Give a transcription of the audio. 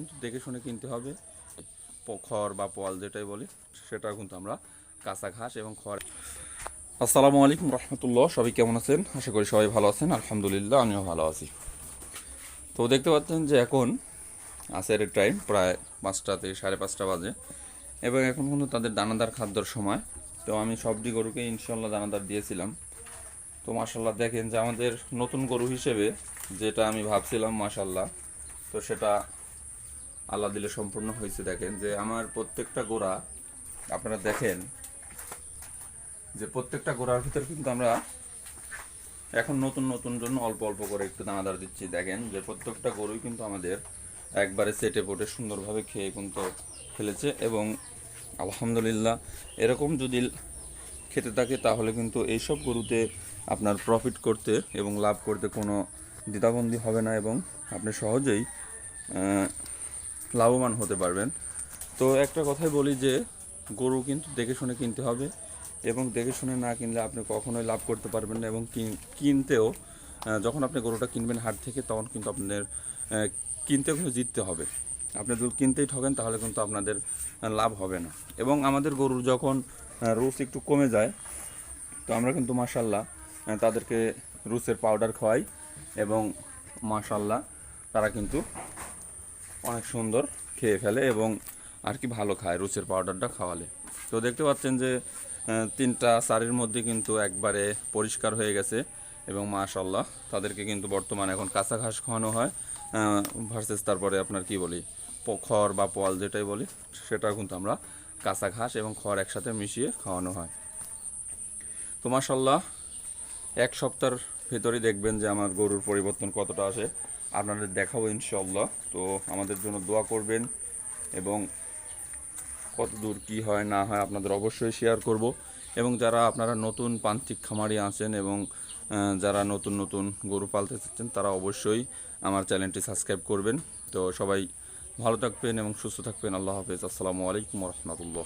কিন্তু দেখে শুনে কিনতে হবে। খড় বা পোয়াল যেটাই বলি, সেটা কিন্তু আমরা কাঁচা ঘাস এবং খড়। আসসালামু আলাইকুম রহমতুল্লাহ, সবাই কেমন আছেন? আশা করি সবাই ভালো আছেন। আলহামদুলিল্লাহ, আমিও ভালো আছি। তো দেখতে পাচ্ছেন যে এখন আসরের টাইম প্রায় 5টা থেকে 5:30 বাজে, এবং এখন কিন্তু তাদের দানাদার খাদ্যর সময়। তো আমি সবজি গরুকে ইনশাল্লাহ দানাদার দিয়েছিলাম। তো মাশাল্লাহ দেখেন যে আমাদের নতুন গরু হিসেবে যেটা আমি ভাবছিলাম, মাশাল্লাহ তো সেটা আল্লাহ দিলে সম্পূর্ণ হয়েছে। দেখেন যে আমার প্রত্যেকটা গোড়া, আপনারা দেখেন যে প্রত্যেকটা গোড়ার ভিতর কিন্তু আমরা এখন নতুন নতুন জন্য অল্প অল্প করে একটু দানাদার দিচ্ছি। দেখেন যে প্রত্যেকটা গরুই কিন্তু আমাদের একবারে সেটে পোটে সুন্দরভাবে খেয়ে কিন্তু ফেলেছে, এবং আলহামদুলিল্লাহ এরকম যদি খেতে থাকে তাহলে কিন্তু এইসব গরুতে আপনার প্রফিট করতে এবং লাভ করতে কোনো দ্বিধাবন্দী হবে না, এবং আপনি সহজেই লাভবান হতে পারবেন। তো একটা কথাই বলি যে গরু কিন্তু দেখে শুনে কিনতে হবে, এবং দেখে শুনে না কিনলে আপনি কখনোই লাভ করতে পারবেন না। এবং কিনতেও যখন আপনি গরুটা কিনবেন হাট থেকে, তখন কিন্তু আপনাদের কিনতে কিন্তু জিততে হবে। আপনি যদি কিনতেই ঠকেন তাহলে কিন্তু আপনাদের লাভ হবে না। এবং আমাদের গরুর যখন রোজ একটু কমে যায়, তো আমরা কিন্তু মাশাল্লাহ তাদেরকে রুসের পাউডার খাওয়াই, এবং মাশাল্লাহ তারা কিন্তু অনেক সুন্দর খেয়ে ফেলে এবং আর কি ভালো খায় রুচের পাউডারটা খাওয়ালে। তো দেখতে পাচ্ছেন যে 3টা সারির মধ্যে কিন্তু একবারে পরিষ্কার হয়ে গেছে, এবং মাশাল্লাহ তাদেরকে কিন্তু বর্তমানে এখন কাঁচা ঘাস খাওয়ানো হয় ভার্সেস তারপরে আপনার কি বলি খড় বা পোয়াল যেটাই বলি, সেটা কিন্তু আমরা কাঁচা ঘাস এবং খড় একসাথে মিশিয়ে খাওয়ানো হয়। তো মাশাল্লাহ 1 সপ্তাহের ভেতরেই দেখবেন যে আমার গরুর পরিবর্তন কতটা আসে, আপনাদের দেখাবো ইনশাল্লাহ। তো আমাদের জন্য দোয়া করবেন, এবং কত দূর কী হয় না হয় আপনাদের অবশ্যই শেয়ার করব। এবং যারা আপনারা নতুন প্রান্তিক খামারি আছেন এবং যারা নতুন নতুন গরু পালতে চাচ্ছেন, তারা অবশ্যই আমার চ্যানেলটি সাবস্ক্রাইব করবেন। তো সবাই ভালো থাকবেন এবং সুস্থ থাকবেন। আল্লাহ হাফেজ। আসসালামু আলাইকুম রহমতুল্লাহ।